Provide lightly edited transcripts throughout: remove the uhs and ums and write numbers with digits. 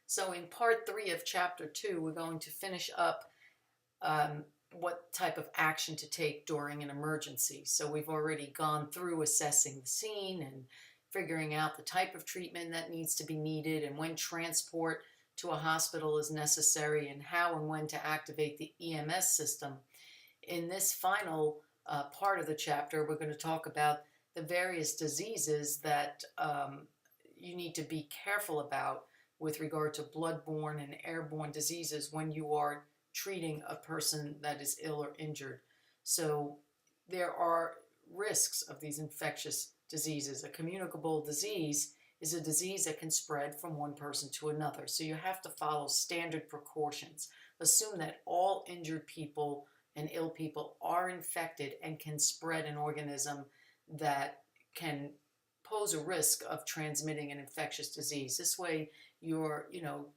So in part 3 of chapter 2, we're going to finish up what type of action to take during an emergency. So we've already gone through assessing the scene and figuring out the type of treatment that needs to be needed and when transport to a hospital is necessary and how and when to activate the EMS system. In this final part of the chapter, we're going to talk about the various diseases that you need to be careful about with regard to bloodborne and airborne diseases when you are treating a person that is ill or injured. So there are risks of these infectious diseases. A communicable disease is a disease that can spread from one person to another. So you have to follow standard precautions. Assume that all injured people and ill people are infected and can spread an organism that can pose a risk of transmitting an infectious disease. This way you're,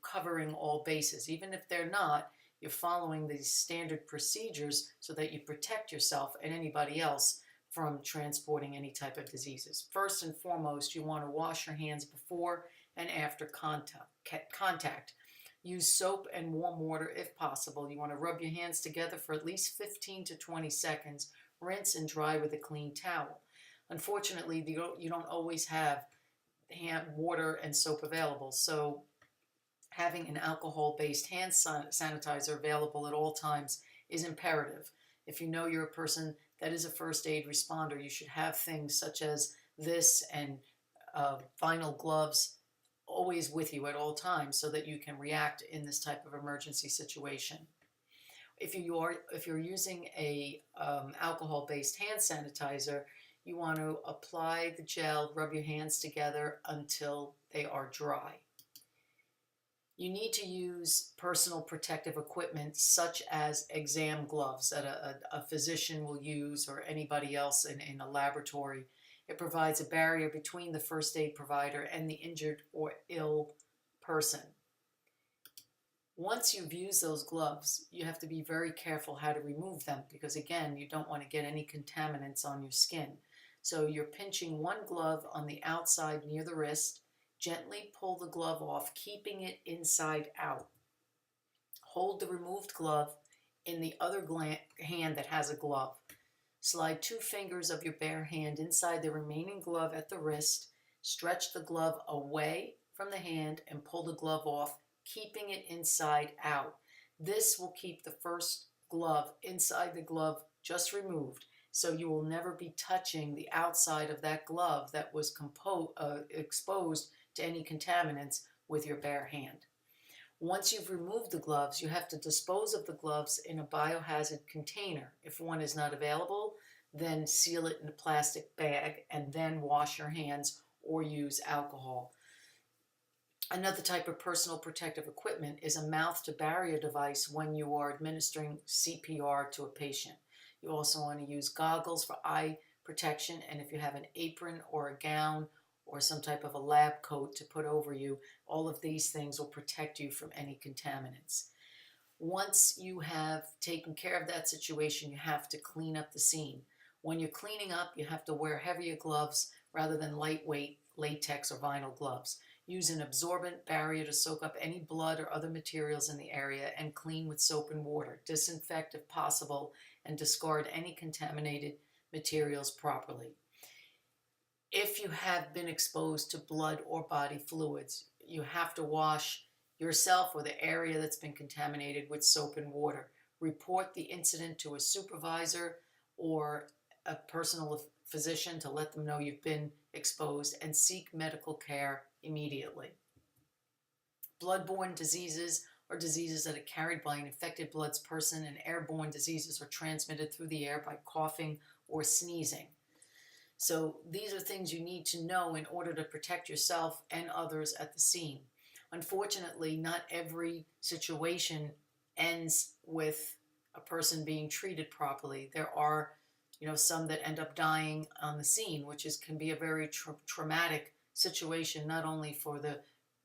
covering all bases. Even if they're not, you're following these standard procedures so that you protect yourself and anybody else from transporting any type of diseases. First and foremost, you want to wash your hands before and after contact. Use soap and warm water if possible. You want to rub your hands together for at least 15 to 20 seconds. Rinse and dry with a clean towel. Unfortunately, you don't always have water and soap available, so having an alcohol-based hand sanitizer available at all times is imperative. If you know you're a person that is a first aid responder, you should have things such as this and vinyl gloves always with you at all times so that you can react in this type of emergency situation. If you're using a alcohol-based hand sanitizer, you want to apply the gel, rub your hands together until they are dry. You need to use personal protective equipment such as exam gloves that a physician will use or anybody else in a laboratory. It provides a barrier between the first aid provider and the injured or ill person. Once you've used those gloves, you have to be very careful how to remove them because, again, you don't want to get any contaminants on your skin. So you're pinching one glove on the outside near the wrist. Gently pull the glove off, keeping it inside out. Hold the removed glove in the other hand that has a glove. Slide 2 fingers of your bare hand inside the remaining glove at the wrist. Stretch the glove away from the hand and pull the glove off, keeping it inside out. This will keep the first glove inside the glove just removed, so you will never be touching the outside of that glove that was exposed to any contaminants with your bare hand. Once you've removed the gloves, you have to dispose of the gloves in a biohazard container. If one is not available, then seal it in a plastic bag and then wash your hands or use alcohol. Another type of personal protective equipment is a mouth-to-barrier device when you are administering CPR to a patient. You also want to use goggles for eye protection, and if you have an apron or a gown or some type of a lab coat to put over you, all of these things will protect you from any contaminants. Once you have taken care of that situation, you have to clean up the scene. When you're cleaning up, you have to wear heavier gloves rather than lightweight latex or vinyl gloves. Use an absorbent barrier to soak up any blood or other materials in the area and clean with soap and water. Disinfect if possible and discard any contaminated materials properly. If you have been exposed to blood or body fluids, you have to wash yourself or the area that's been contaminated with soap and water. Report the incident to a supervisor or a personal physician to let them know you've been exposed and seek medical care immediately. Bloodborne diseases are diseases that are carried by an infected blood person, and airborne diseases are transmitted through the air by coughing or sneezing. So these are things you need to know in order to protect yourself and others at the scene. Unfortunately, not every situation ends with a person being treated properly. There are, some that end up dying on the scene, which can be a very traumatic situation, not only for the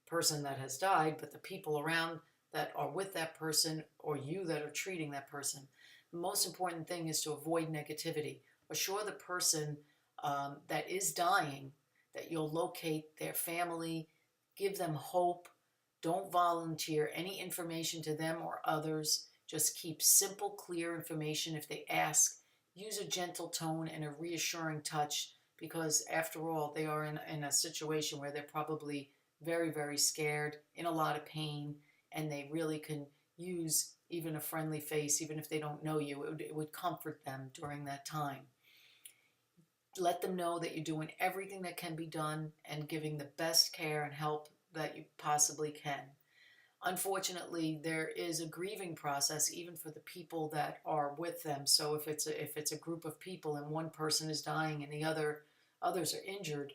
person that has died, but the people around that are with that person or you that are treating that person. The most important thing is to avoid negativity. Assure the person that is dying that you'll locate their family, give them hope. Don't volunteer any information to them or others. Just keep simple, clear information if they ask. Use a gentle tone and a reassuring touch, because after all, they are in a situation where they're probably very, very scared, in a lot of pain, and they really can use even a friendly face, even if they don't know you. It would comfort them during that time. Let them know that you're doing everything that can be done and giving the best care and help that you possibly can. Unfortunately, there is a grieving process even for the people that are with them. So if it's a group of people and one person is dying and the others are injured,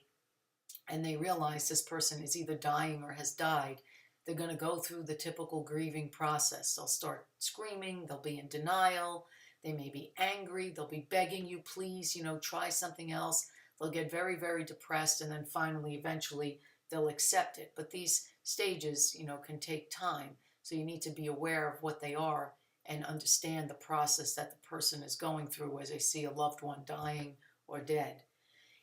and they realize this person is either dying or has died, they're going to go through the typical grieving process. They'll start screaming, they'll be in denial, they may be angry, they'll be begging you, please, try something else. They'll get very, very depressed, and then finally, eventually, they'll accept it. But these stages, can take time. So you need to be aware of what they are and understand the process that the person is going through as they see a loved one dying or dead.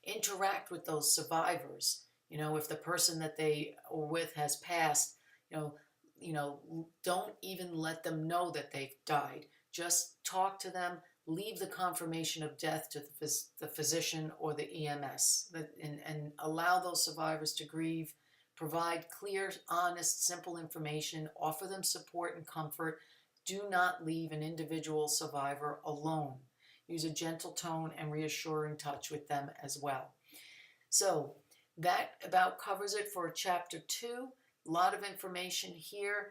Interact with those survivors. If the person that they are with has passed, don't even let them know that they've died. Just talk to them, leave the confirmation of death to the physician or the EMS, and allow those survivors to grieve. Provide clear, honest, simple information. Offer them support and comfort. Do not leave an individual survivor alone. Use a gentle tone and reassuring touch with them as well. So that about covers it for chapter 2. A lot of information here.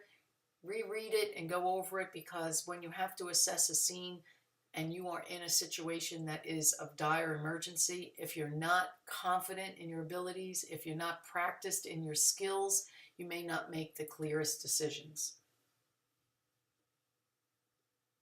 Reread it and go over it, because when you have to assess a scene and you are in a situation that is of dire emergency, if you're not confident in your abilities, if you're not practiced in your skills, you may not make the clearest decisions.